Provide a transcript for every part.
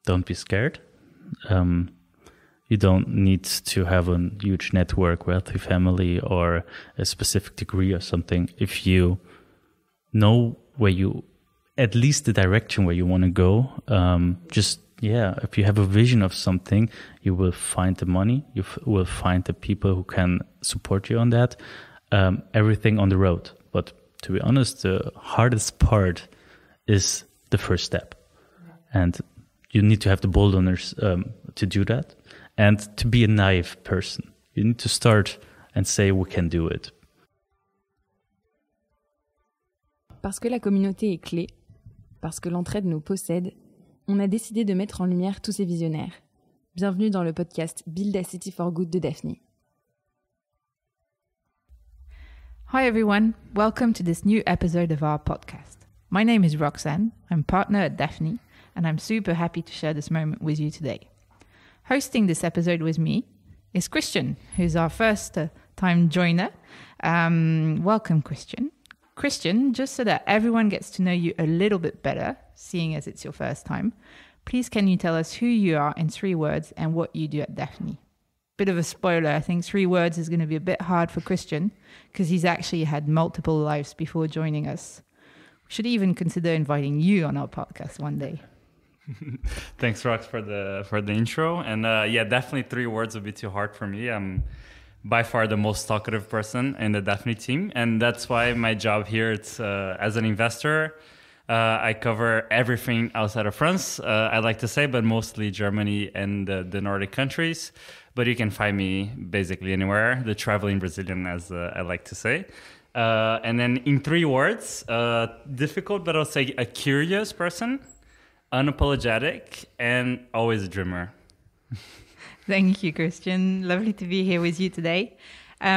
don't be scared. You don't need to have a huge network, wealthy family, or a specific degree or something. If you know at least the direction where you want to go, if you have a vision of something, you will find the money, you will find the people who can support you on that, everything on the road. But to be honest, the hardest part is the first step. And you need to have the boldness to do that. And to be a naive person. You need to start and say, we can do it. Parce que la communauté est clé, parce que l'entraide nous possède, on a décidé de mettre en lumière tous ces visionnaires. Bienvenue dans le podcast Build a City for Good de Daphni. Hi everyone, welcome to this new episode of our podcast. My name is Roxanne, I'm partner at Daphni, and I'm super happy to share this moment with you today. Hosting this episode with me is Cristian, who's our first time joiner. Welcome, Cristian. Cristian, just so that everyone gets to know you a little bit better, seeing as it's your first time, please can you tell us who you are in 3 words and what you do at Daphni? Bit of a spoiler, I think 3 words is going to be a bit hard for Cristian because he's actually had multiple lives before joining us. We should even consider inviting you on our podcast one day. Thanks, Rox, for the intro. And definitely 3 words would be too hard for me. I'm by far the most talkative person in the Daphni team. And that's why my job here, it's as an investor, I cover everything outside of France, I like to say, but mostly Germany and the Nordic countries. But you can find me basically anywhere, the traveling Brazilian, as I like to say. And then in 3 words, difficult, but I'll say a curious person. Unapologetic and always a dreamer. Thank you, Cristian. Lovely to be here with you today. All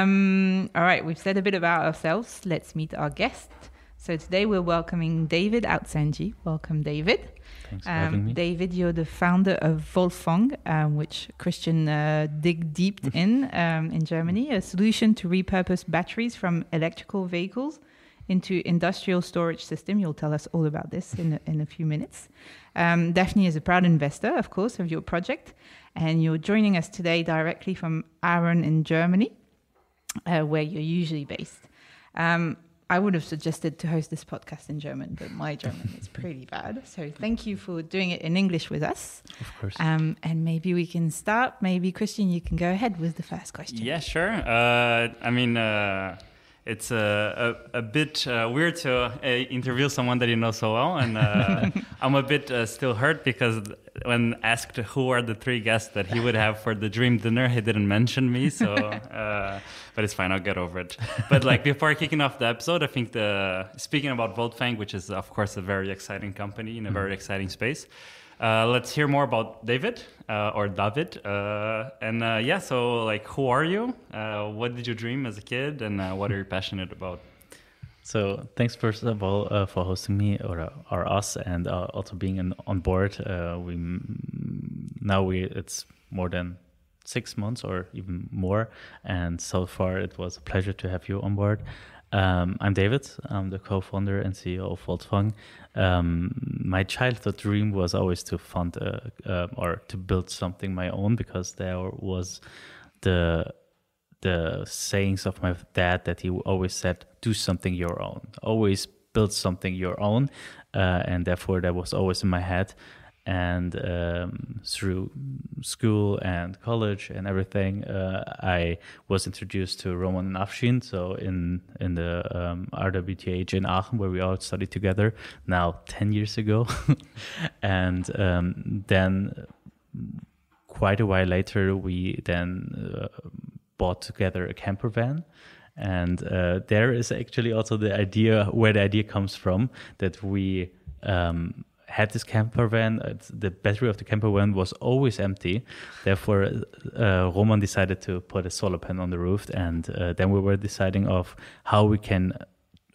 right, we've said a bit about ourselves. Let's meet our guest. So today we're welcoming David Oudsandji. Welcome, David. Thanks for having me. David, you're the founder of Voltfang, which Cristian dig deep in Germany, a solution to repurpose batteries from electrical vehicles into industrial storage system. You'll tell us all about this in a few minutes. Daphni is a proud investor, of course, of your project, and you're joining us today directly from Aachen in Germany, where you're usually based. I would have suggested to host this podcast in German, but my German is pretty bad. So thank you for doing it in English with us. Of course. And maybe we can start. Maybe, Cristian, you can go ahead with the first question. Yeah, sure. It's a bit weird to interview someone that you know so well. And I'm a bit still hurt because when asked who are the 3 guests that he would have for the dream dinner, he didn't mention me. So, but it's fine. I'll get over it. But before kicking off the episode, I think speaking about Voltfang, which is, of course, a very exciting company in a very exciting space. Let's hear more about David or David. So who are you? What did you dream as a kid? And what are you passionate about? So thanks, first of all, for hosting me or us and also being on board. It's more than 6 months or even more. And so far, it was a pleasure to have you on board. I'm David. I'm the co-founder and CEO of Voltfang. My childhood dream was always to fund or to build something my own, because there was the sayings of my dad that he always said, do something your own, always build something your own. And therefore that was always in my head. And through school and college and everything, I was introduced to Roman and Afshin, so in the RWTH in Aachen, where we all studied together, now 10 years ago. And then quite a while later, we then bought together a camper van. And there is actually also the idea, where the idea comes from, that we had this camper van. The battery of the camper van was always empty. Therefore, Roman decided to put a solar panel on the roof. And then we were deciding of how we can,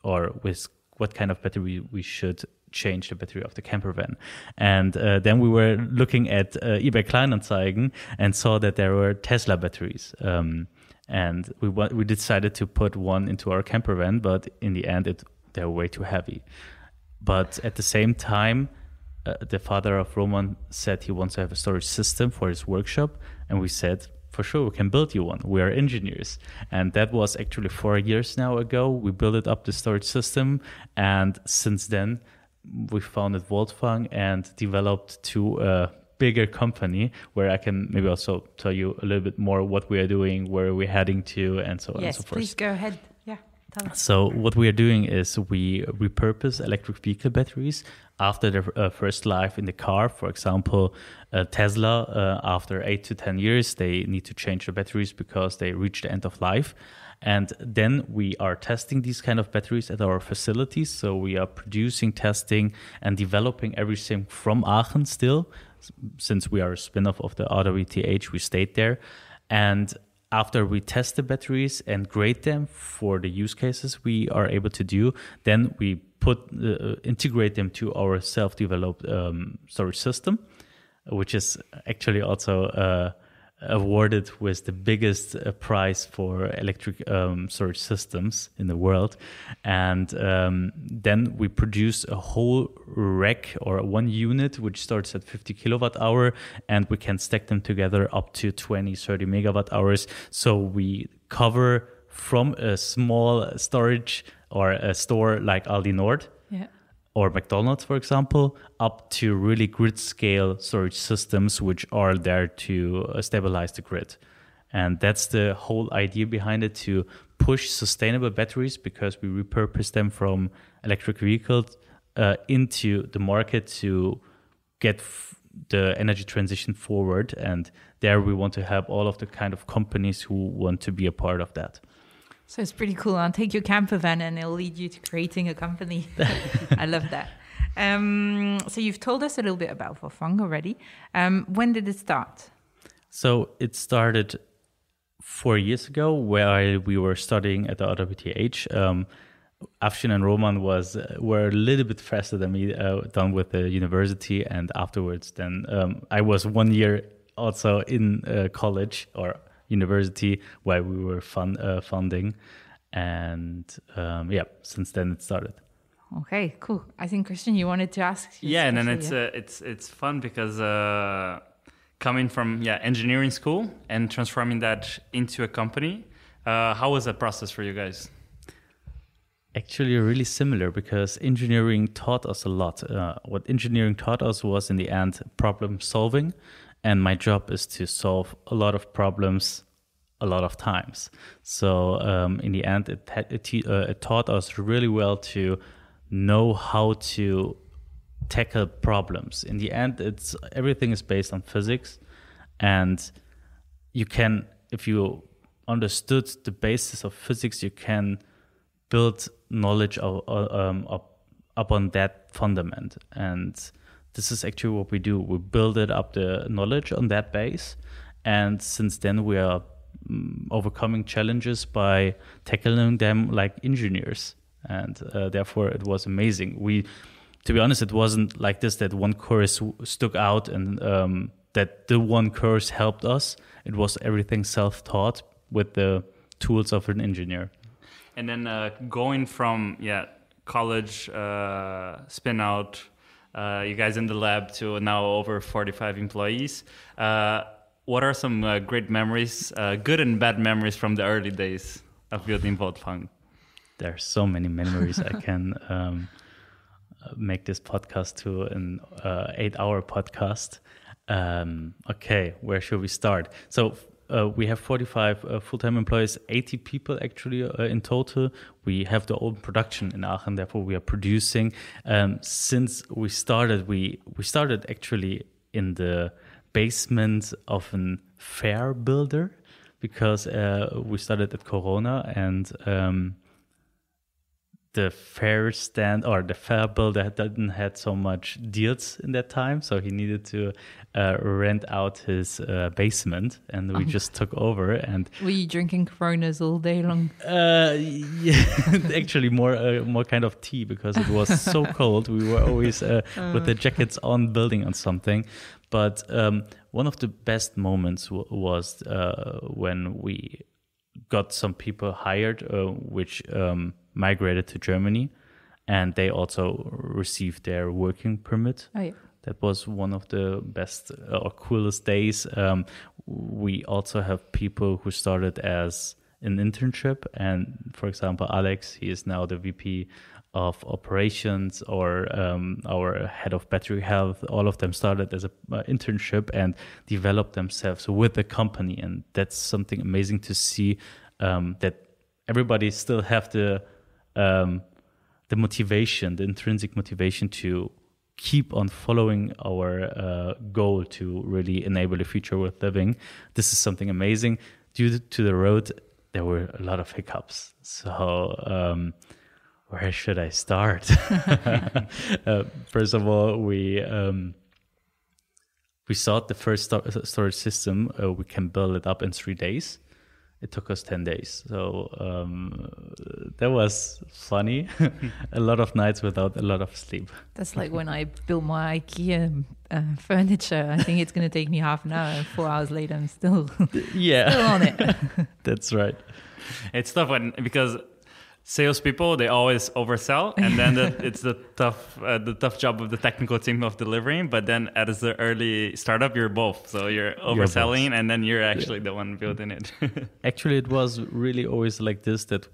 or with what kind of battery we should change the battery of the camper van. And then we were looking at eBay Kleinanzeigen and saw that there were Tesla batteries. And we decided to put one into our camper van, but in the end, they were way too heavy. But at the same time, the father of Roman said he wants to have a storage system for his workshop, and we said, for sure, we can build you one. We are engineers. And that was actually 4 years now ago. We built up the storage system, and since then we founded Voltfang and developed to a bigger company where I can maybe also tell you a little bit more what we are doing, where we're heading to, and so on and so forth. Yes, please go ahead. So what we are doing is we repurpose electric vehicle batteries after their first life in the car. For example, Tesla, after 8 to 10 years, they need to change the batteries because they reach the end of life. And then we are testing these kind of batteries at our facilities. So we are producing, testing, and developing everything from Aachen still. Since we are a spin-off of the RWTH, we stayed there. And after we test the batteries and grade them for the use cases we are able to do, then we integrate them to our self-developed storage system, which is actually also awarded with the biggest prize for electric storage systems in the world. And then we produce a whole rack or one unit, which starts at 50 kilowatt hour, and we can stack them together up to 20, 30 megawatt hours. So we cover from a small storage or a store like Aldi Nord, or McDonald's, for example, up to really grid scale storage systems, which are there to stabilize the grid. And that's the whole idea behind it, to push sustainable batteries, because we repurpose them from electric vehicles into the market to get the energy transition forward. And there we want to have all of the kind of companies who want to be a part of that. So it's pretty cool. I'll take your camper van and it'll lead you to creating a company. I love that. So you've told us a little bit about Voltfang already. When did it start? So it started 4 years ago, where we were studying at the RWTH. Afshin and Roman were a little bit faster than me, done with the university, and afterwards then I was 1 year also in college or university while we were funding, and since then it started. Okay, cool. I think Cristian, you wanted to ask. Yeah, and then it's fun because coming from engineering school and transforming that into a company, how was that process for you guys? Actually, really similar, because engineering taught us a lot. What engineering taught us was, in the end, problem solving. And my job is to solve a lot of problems a lot of times. So in the end, it taught us really well to know how to tackle problems. In the end, everything is based on physics. And you can, if you understood the basis of physics, you can build knowledge upon that fundament. And this is actually what we do. We build it up, the knowledge on that base. And since then, we are overcoming challenges by tackling them like engineers. And therefore, it was amazing. To be honest, it wasn't like this, that one course stuck out and that the one course helped us. It was everything self-taught with the tools of an engineer. And then going from college, spin out, you guys in the lab, to now over 45 employees. What are some great memories, good and bad memories from the early days of building Voltfang? There are so many memories. I can make this podcast to an 8-hour podcast. Okay, where should we start? So we have 45 full-time employees, 80 people actually in total. We have the own production in Aachen, therefore we are producing. Since we started, we started actually in the basement of a fair builder, because we started at Corona, and the fair stand or the fair builder didn't had so much deals in that time, so he needed to rent out his basement, and we just took over. And were you drinking Coronas all day long? Yeah, actually more kind of tea, because it was so cold. We were always with the jackets on, building on something. But one of the best moments was when we got some people hired, which migrated to Germany, and they also received their working permit. Oh, yeah. That was one of the best or coolest days. We also have people who started as an internship, and for example, Alex, he is now the VP of operations, or our head of battery health. All of them started as an internship and developed themselves with the company, and that's something amazing to see, that everybody still have the motivation, the intrinsic motivation to keep on following our goal to really enable a future worth living. This is something amazing. Due to the road, there were a lot of hiccups. So where should I start? First of all, we thought the first storage system, we can build it up in 3 days. It took us 10 days. So that was funny. A lot of nights without a lot of sleep. That's like when I built my IKEA furniture. I think it's going to take me half an hour, and 4 hours later I'm still on it. That's right. It's tough because salespeople, they always oversell, and then it's the tough job of the technical team of delivering. But then as the early startup, you're both. So you're overselling, and then you're actually the one building it. Actually, it was really always like this, that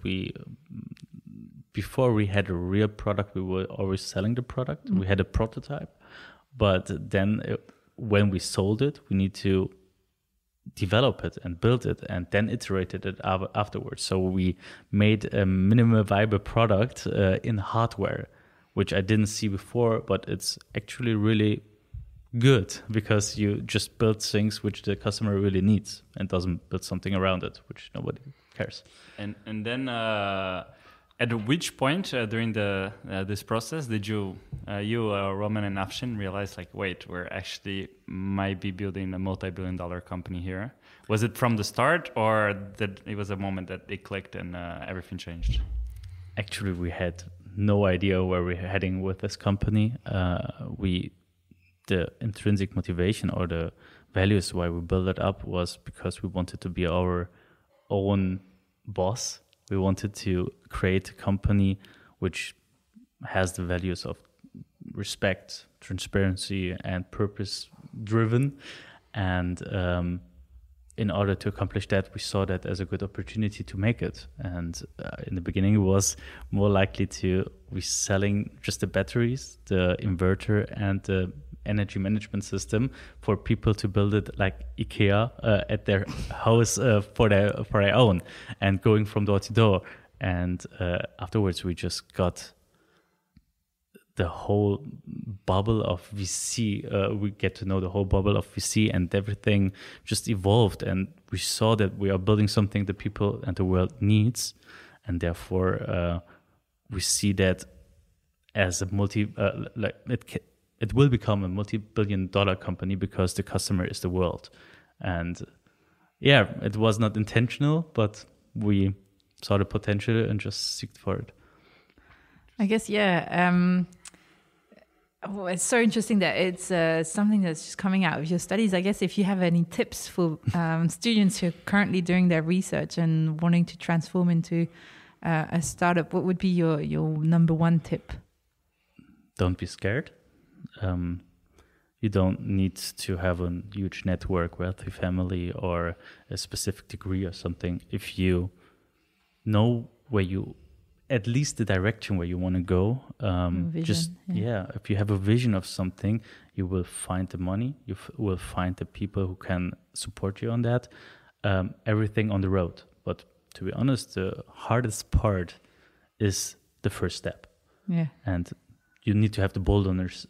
before we had a real product, we were always selling the product. We had a prototype, but then when we sold it, we need to develop it and build it and then iterated it afterwards. So we made a minimal viable product in hardware, which I didn't see before, but it's actually really good because you just build things which the customer really needs and doesn't build something around it, which nobody cares. And then at which point during this process did you, Roman and Afshin, realize like, wait, we're actually might be building a multi-billion-dollar company here? Was it from the start, or that it was a moment that it clicked and everything changed? Actually, we had no idea where we're heading with this company. The intrinsic motivation or the values why we built it up was because we wanted to be our own boss. We wanted to create a company which has the values of respect, transparency, and purpose-driven. And in order to accomplish that, we saw that as a good opportunity to make it. And in the beginning, it was more likely to be selling just the batteries, the inverter, and the energy management system for people to build it like IKEA at their house for their own, and going from door to door. And afterwards, we just got the whole bubble of VC. We get to know the whole bubble of VC, and everything just evolved. And we saw that we are building something the people and the world needs, and therefore we see that as a it will become a multi-billion-dollar company because the customer is the world. And yeah, it was not intentional, but we saw the potential and just seeked for it. I guess, yeah. It's so interesting that it's something that's just coming out of your studies. I guess if you have any tips for students who are currently doing their research and wanting to transform into a startup, what would be your number one tip? Don't be scared. You don't need to have a huge network, wealthy family, or a specific degree or something. If you know at least the direction where you want to go, if you have a vision of something, you will find the money, you will find the people who can support you on that, everything on the road. But to be honest, the hardest part is the first step. Yeah. And you need to have the boldness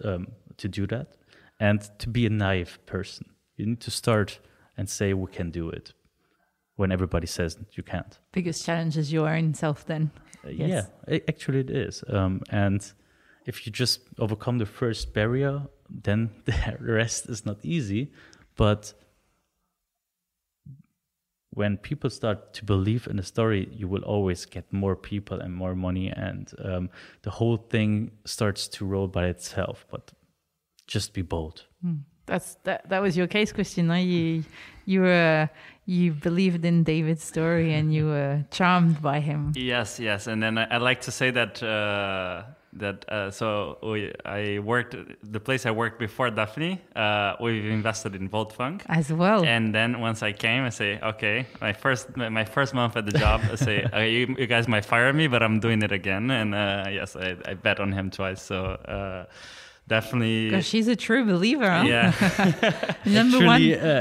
to do that, and to be a naive person. You need to start and say, we can do it, when everybody says you can't. Biggest challenge is your own self then. Yes. Yeah, actually it is. And if you just overcome the first barrier, then the rest is not easy. But when people start to believe in a story, you will always get more people and more money, and the whole thing starts to roll by itself. But just be bold. That was your case, Cristian. You believed in David's story and you were charmed by him. Yes. And then I like to say that the place I worked before Daphne, we've invested in Voltfang as well. And then once I came, I say, okay, my first month at the job, I say, you guys might fire me, but I'm doing it again. And yes, I bet on him twice. So definitely. Gosh, she's a true believer, huh? Yeah.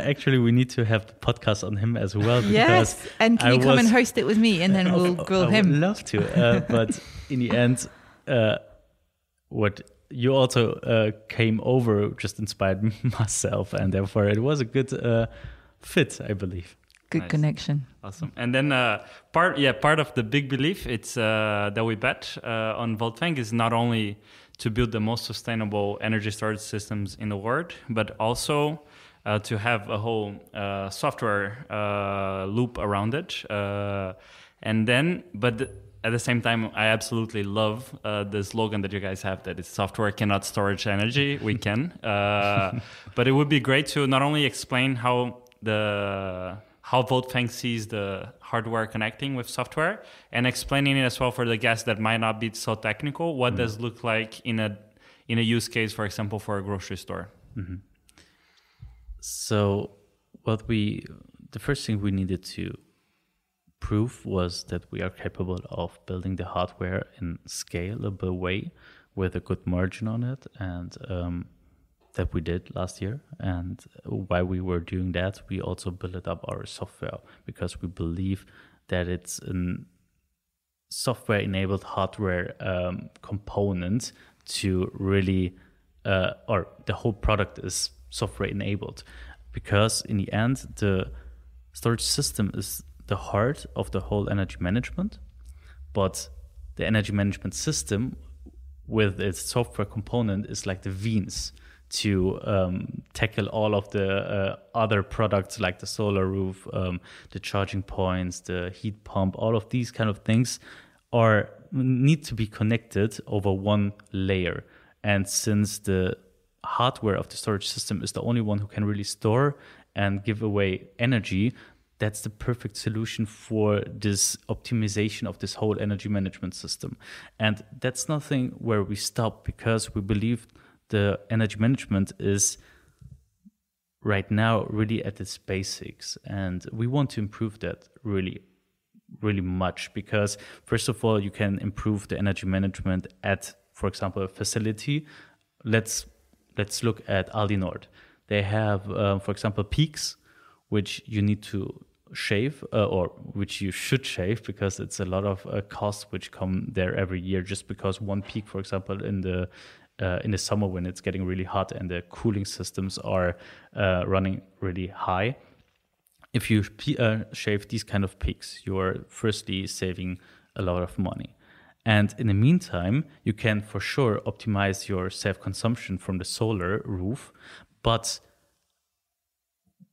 Actually, we need to have the podcast on him as well. Yes, and can you come and host it with me, and then we'll grill him. I would love to, but in the end, what you also came over just inspired myself, and therefore it was a good fit, I believe. Good Nice. connection. Awesome. And then part of the big belief it's that we bet on Voltfang is not only to build the most sustainable energy storage systems in the world, but also to have a whole software loop around it. At the same time, I absolutely love the slogan that you guys have, that it's software cannot storage energy. We can. But it would be great to not only explain how Voltfang sees the hardware connecting with software, and explaining it as well for the guests that might not be so technical. What does it look like in a use case, for example, for a grocery store? Mm-hmm. So the first thing we needed to prove was that we are capable of building the hardware in scalable way with a good margin on it, and that we did last year. And while we were doing that, we also built up our software, because we believe that it's a software-enabled hardware component to really, or the whole product is software-enabled, because in the end, the storage system is the heart of the whole energy management, but the energy management system with its software component is like the veins to tackle all of the other products like the solar roof, the charging points, the heat pump. All of these kind of things need to be connected over one layer. And since the hardware of the storage system is the only one who can really store and give away energy, that's the perfect solution for this optimization of this whole energy management system. And that's nothing where we stop, because we believe the energy management is right now really at its basics. And we want to improve that really, really much, because first of all, you can improve the energy management at, for example, a facility. Let's look at Aldi Nord. They have, for example, peaks, which you need to shave, or which you should shave, because it's a lot of costs which come there every year, just because one peak, for example, in the summer when it's getting really hot and the cooling systems are running really high. If you shave these kind of peaks, you are firstly saving a lot of money. And in the meantime, you can for sure optimize your self-consumption from the solar roof. But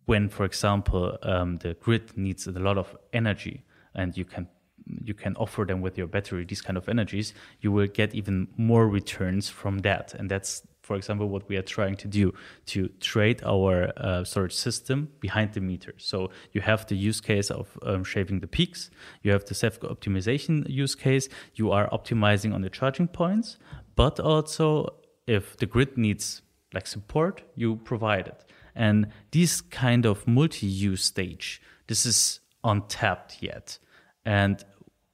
when, for example, the grid needs a lot of energy, and you can offer them with your battery these kind of energies, you will get even more returns from that. And that's, for example, what we are trying to do, to trade our storage system behind the meter. So you have the use case of shaving the peaks, you have the self-optimization use case, you are optimizing on the charging points, but also if the grid needs like support, you provide it. And this kind of multi-use stage, this is untapped yet. And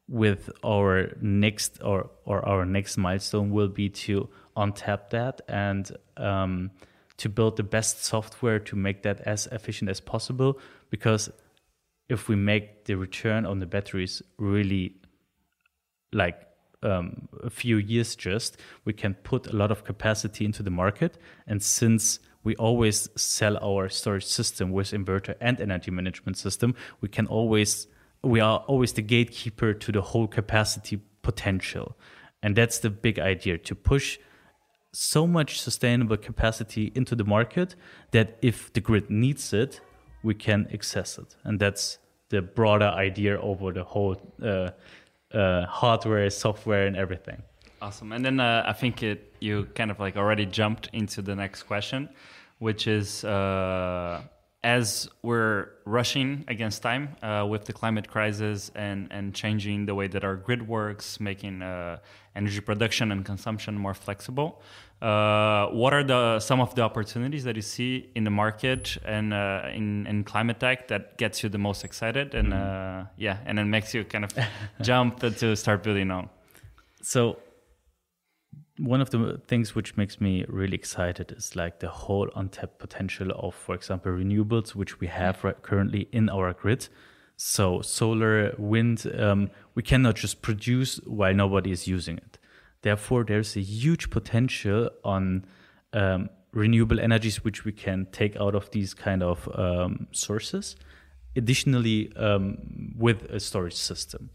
with our next our next milestone will be to untap that and to build the best software to make that as efficient as possible. Because if we make the return on the batteries really like a few years just, we can put a lot of capacity into the market. And since we always sell our storage system with inverter and energy management system, we are always the gatekeeper to the whole capacity potential. And that's the big idea, to push so much sustainable capacity into the market that if the grid needs it, we can access it. And that's the broader idea over the whole hardware, software, and everything. Awesome. And then I think you kind of like already jumped into the next question, which is as we're rushing against time with the climate crisis and changing the way that our grid works, making energy production and consumption more flexible, what are some of the opportunities that you see in the market and in climate tech that gets you the most excited and and then makes you kind of jump to start building on? So one of the things which makes me really excited is like the whole untapped potential of, for example, renewables, which we have currently in our grid. So solar, wind, we cannot just produce while nobody is using it. Therefore, there's a huge potential on renewable energies which we can take out of these kind of sources. Additionally, with a storage system.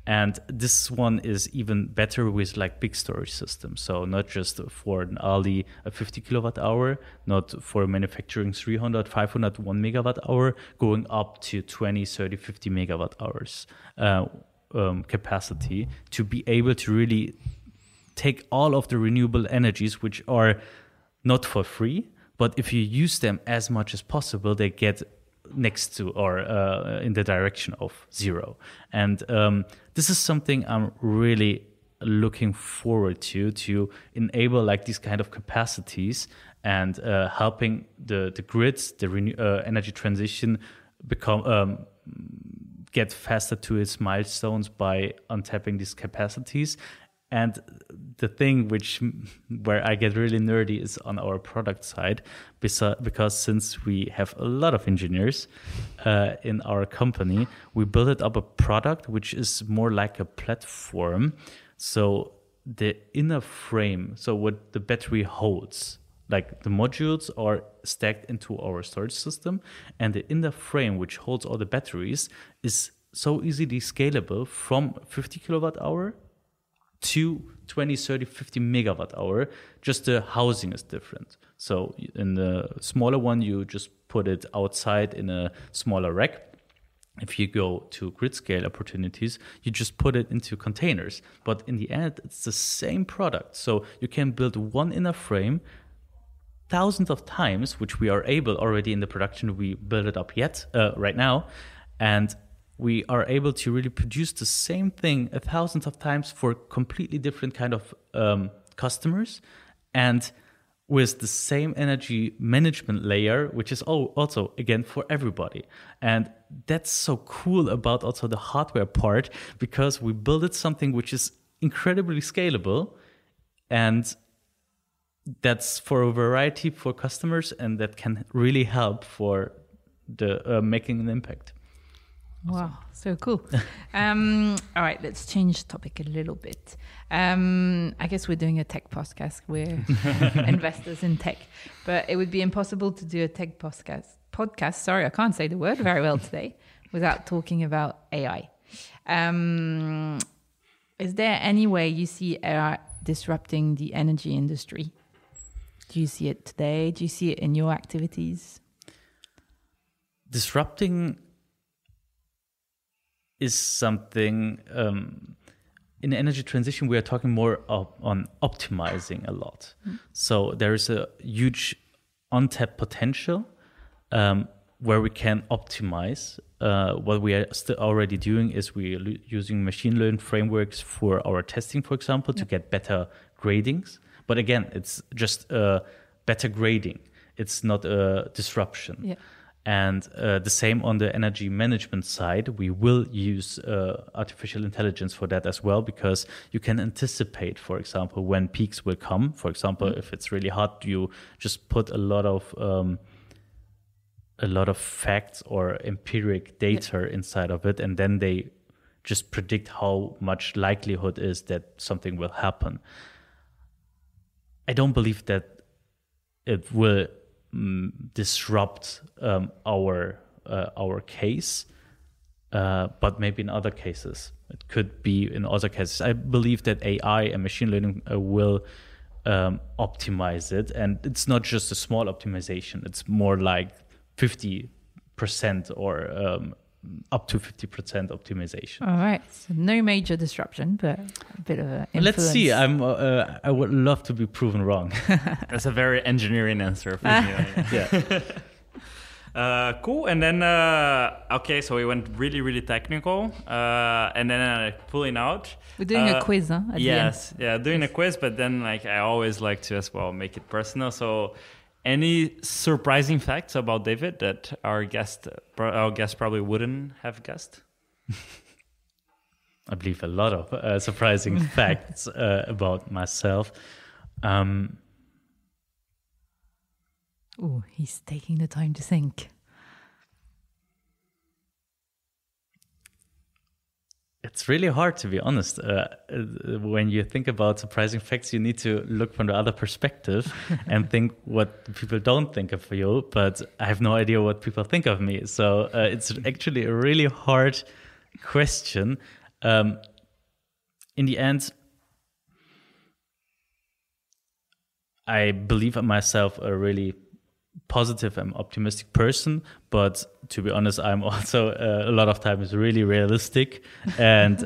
And this one is even better with like big storage systems. So not just for an Aldi, a 50 kilowatt hour, not for manufacturing 300, 500, 1 megawatt hour, going up to 20, 30, 50 megawatt hours capacity to be able to really take all of the renewable energies, which are not for free, but if you use them as much as possible, they get next to or in the direction of zero. And this is something I'm really looking forward to enable like these kind of capacities and helping the grids, the energy transition become get faster to its milestones by untapping these capacities. And the thing where I get really nerdy is on our product side, because since we have a lot of engineers in our company, we built up a product which is more like a platform. So the inner frame, so what the battery holds, like the modules are stacked into our storage system, and the inner frame which holds all the batteries is so easily scalable from 50 kilowatt hour to 20, 30, 50 megawatt hour. Just the housing is different. So in the smaller one, you just put it outside in a smaller rack. If you go to grid scale opportunities, you just put it into containers. But in the end, it's the same product. So you can build one inner frame thousands of times, which we are able already in the production. We build it up right now. And we are able to really produce the same thing thousands of times for completely different kind of customers, and with the same energy management layer, which is also, again, for everybody. And that's so cool about also the hardware part, because we built something which is incredibly scalable, and that's for a variety for customers, and that can really help for the making an impact. Wow, so cool. All right, let's change topic a little bit. I guess we're doing a tech podcast. We're investors in tech, but it would be impossible to do a tech podcast. Sorry, I can't say the word very well today without talking about AI. Is there any way you see AI disrupting the energy industry? Do you see it today? Do you see it in your activities? Disrupting is something in energy transition we are talking more on optimizing a lot. So there is a huge untapped potential where we can optimize. What we are still already doing is we are using machine learning frameworks for our testing, for example, to get better gradings. But again, it's just better grading. It's not a disruption. Yeah. And the same on the energy management side, we will use artificial intelligence for that as well, because you can anticipate, for example, when peaks will come. For example, if it's really hot, you just put a lot of facts or empiric data inside of it, and then they just predict how much likelihood is that something will happen. I don't believe that it will disrupt our case, but maybe in other cases it could be. In other cases, I believe that AI and machine learning will optimize it, and it's not just a small optimization. It's more like 50% or up to 50% optimization. All right, so no major disruption, but a bit of an influence. Let's see. I would love to be proven wrong. That's a very engineering answer for me. Yeah. Cool. And then, okay, so we went really, really technical. And then pulling out. We're doing a quiz, huh? At yes. the end. Yeah, doing a quiz. But then, I always like to as well make it personal. So any surprising facts about David that our guest probably wouldn't have guessed? I believe a lot of surprising facts about myself. Oh, he's taking the time to think. It's really hard, to be honest. When you think about surprising facts, you need to look from the other perspective and think what people don't think of you, but I have no idea what people think of me. So it's actually a really hard question. In the end, I believe in myself a really positive and optimistic person, but to be honest, I'm also a lot of times really realistic and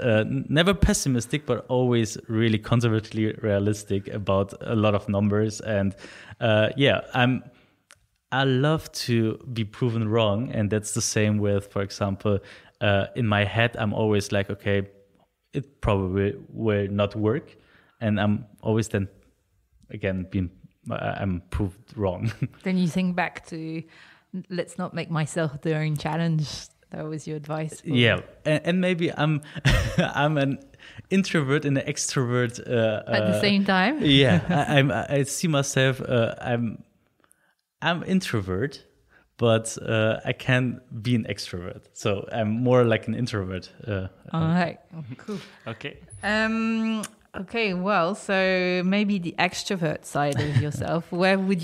never pessimistic, but always really conservatively realistic about a lot of numbers. And I love to be proven wrong, and that's the same with, for example, in my head, I'm always like, okay, it probably will not work, and I'm always then again I'm proved wrong. Then you think back to, let's not make myself the own challenge. That was your advice. Yeah, and maybe I'm I'm an introvert and an extrovert at the same time. Yeah, I see myself. I'm introvert, but I can be an extrovert. So I'm more like an introvert. All right, cool. Okay. Okay, well, so maybe the extrovert side of yourself. Where would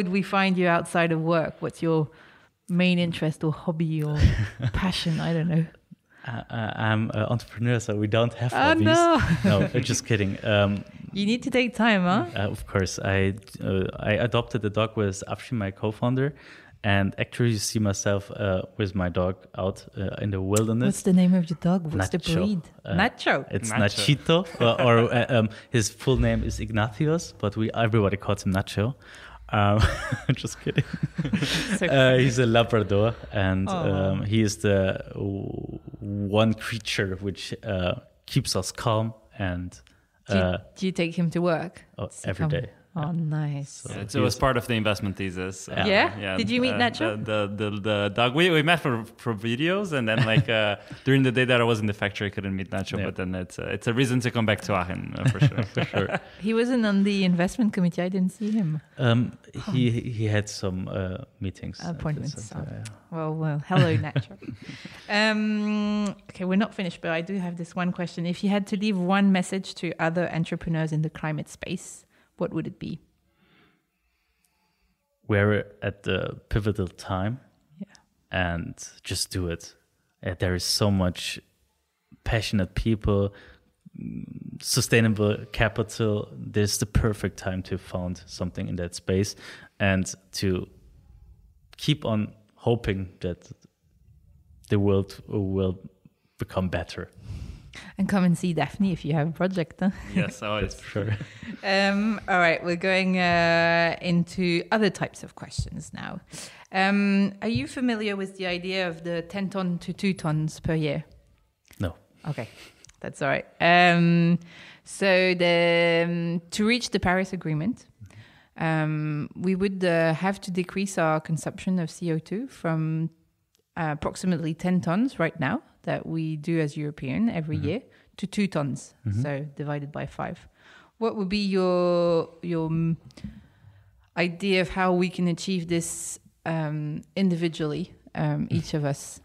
we find you outside of work? What's your main interest or hobby or passion? I don't know. I'm an entrepreneur, so we don't have hobbies. No, just kidding. You need to take time, huh? Of course. I adopted a dog with Daphni, my co-founder. And actually, you see myself with my dog out in the wilderness. What's the name of your dog? What's Nacho. the breed? Nacho. It's Nachito, or his full name is Ignatius, but everybody calls him Nacho. Just kidding. He's a Labrador, and he is the one creature which keeps us calm. And do you take him to work? Every day. Oh, nice. So it was part of the investment thesis. Yeah? Did you meet Nacho? The dog. We met for videos, and then during the day that I was in the factory, I couldn't meet Nacho. Yeah. But then it's a reason to come back to Aachen for sure. For sure. He wasn't on the investment committee. I didn't see him. He had some meetings, appointments. Well, hello, Nacho. Okay, we're not finished, but I do have this one question. If you had to leave one message to other entrepreneurs in the climate space, what would it be? We're at the pivotal time, and just do it. There is so much passionate people, sustainable capital. This is the perfect time to found something in that space and to keep on hoping that the world will become better. And come and see Daphni if you have a project. Huh? Yes, always. For sure. All right, we're going into other types of questions now. Are you familiar with the idea of the 10 ton to 2 tons per year? No. Okay, that's all right. So to reach the Paris Agreement, we would have to decrease our consumption of CO2 from approximately 10 tons right now that we do as European every year to 2 tons, so divided by 5. What would be your idea of how we can achieve this individually, each of us?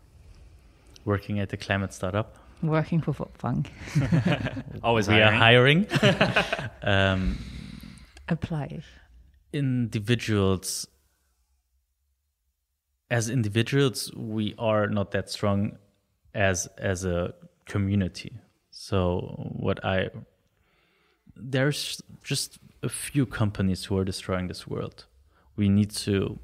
Working at a climate startup. Working for Voltfang. Always we hiring. are hiring. Apply. As individuals, we are not that strong as a community. So there's just a few companies who are destroying this world. We need to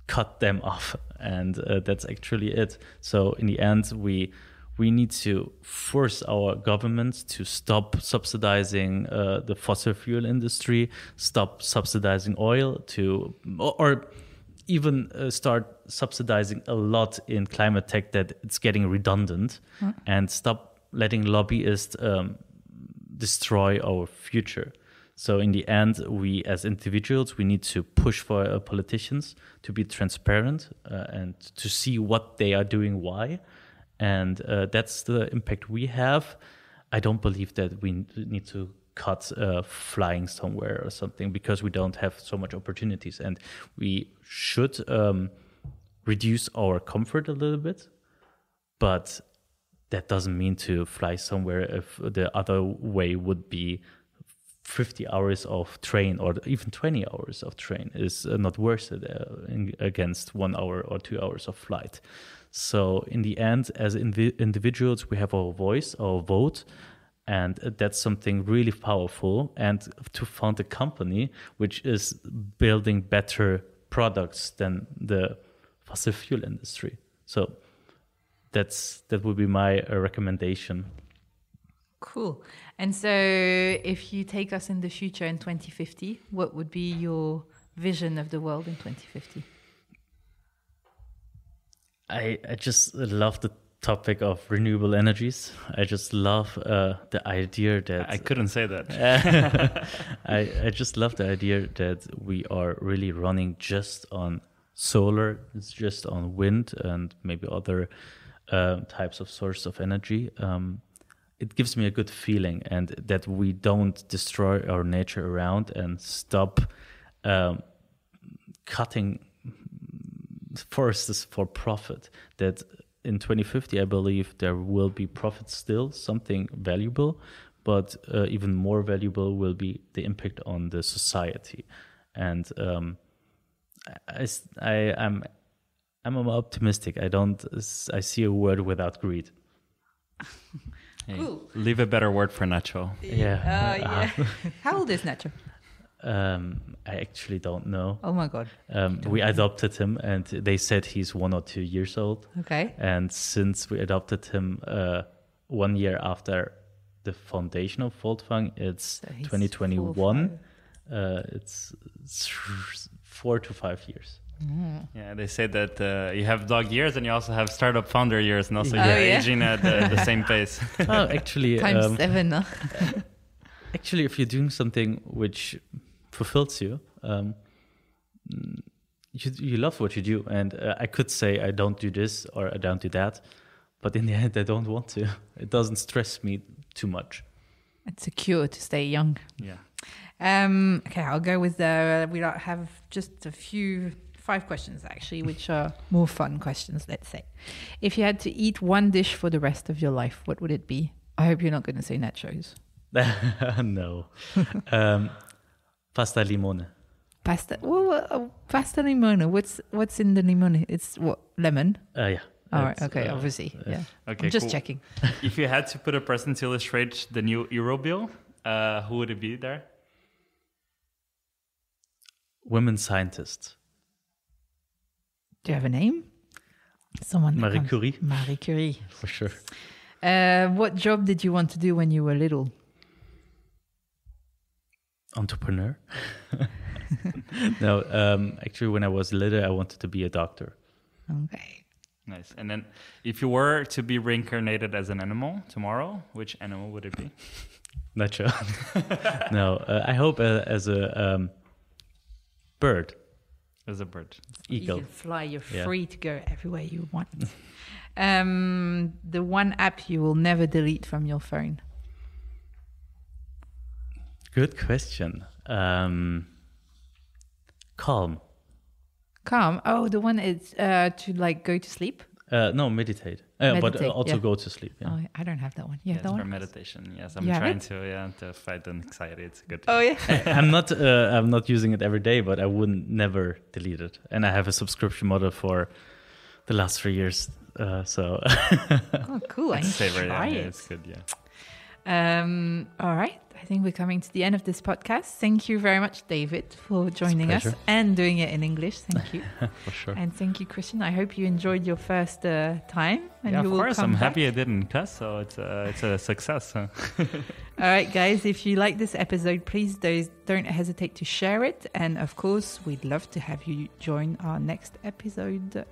cut them off, and that's actually it. So in the end, we need to force our governments to stop subsidizing the fossil fuel industry, stop subsidizing oil, or even start subsidizing a lot in climate tech that it's getting redundant, and stop letting lobbyists destroy our future. So in the end, we as individuals, we need to push for politicians to be transparent and to see what they are doing, why. And that's the impact we have. I don't believe that we need to cut flying somewhere or something because we don't have so much opportunities. And we should reduce our comfort a little bit, but that doesn't mean to fly somewhere if the other way would be 50 hours of train or even 20 hours of train is not worth it against 1 hour or 2 hours of flight. So in the end, as individuals, we have our voice, our vote, and that's something really powerful. And to found a company which is building better products than the fossil fuel industry. So that would be my recommendation. Cool. And so if you take us in the future in 2050, what would be your vision of the world in 2050? I just love the topic of renewable energies. I just love the idea that... I couldn't say that. I just love the idea that we are really running just on solar, it's just on wind and maybe other types of source of energy. It gives me a good feeling, and that we don't destroy our nature around and stop cutting forests for profit. That in 2050, I believe there will be profit still, something valuable, but even more valuable will be the impact on the society. And I'm optimistic. I see a world without greed. Hey, Cool. leave a better word for Nacho. Yeah. How old is Nacho? I actually don't know. Oh my God. We adopted him, and they said he's 1 or 2 years old. Okay. And since we adopted him 1 year after the foundation of Voltfang, it's So he's 2021. It's 4 to 5 years. Yeah, they say that you have dog years and you also have startup founder years, and also Oh, you're yeah? aging at the same pace. Oh, actually, Times 7. Huh? actually, if you're doing something which fulfills you, you love what you do. And I could say I don't do this or I don't do that, but in the end, I don't want to. It doesn't stress me too much. It's a cure to stay young. Yeah. Okay, I'll go with we have just a few 5 questions actually, which are more fun questions, let's say. If you had to eat one dish for the rest of your life, what would it be? I hope you're not going to say nachos. No. Pasta limone. Pasta. Well, pasta limone. What's in the limone? It's what, lemon? Yeah. All right. That's, Okay. Obviously. Yeah. Okay, I'm just cool. checking. If you had to put a person to illustrate the new Euro bill, who would it be there? Women scientists. Do you have a name? Someone. that Marie comes- Curie. Marie Curie. For sure. What job did you want to do when you were little? Entrepreneur. No, actually, when I was little, I wanted to be a doctor. Okay. Nice. And then if you were to be reincarnated as an animal tomorrow, which animal would it be? Not sure. No, I hope as a bird. As a bird. Eagle. You can fly. You're Yeah. free to go everywhere you want. The one app you will never delete from your phone. Good question. Calm. Calm. Oh, the one is to like go to sleep. No, meditate. But Meditate, also yeah. go to sleep. Yeah. Oh, I don't have that one. Yeah, Yes, that for one. meditation. Yes, I'm You have trying it? to fight anxiety. It's good. Oh yeah. I'm not using it every day, but I wouldn't never delete it. And I have a subscription model for the last 3 years. So Oh, cool. I need to Savor, try yeah, it. it's good. Yeah. All right. I think we're coming to the end of this podcast. Thank you very much, David, for joining us and doing it in English. Thank you. For sure. And thank you, Cristian. I hope you enjoyed your first time. And yeah, you of will course. come I'm back. happy I didn't cuss, so it's a success. Huh? All right, guys. If you like this episode, please don't hesitate to share it. And of course, we'd love to have you join our next episode.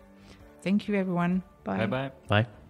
Thank you, everyone. Bye. Bye-bye. Bye.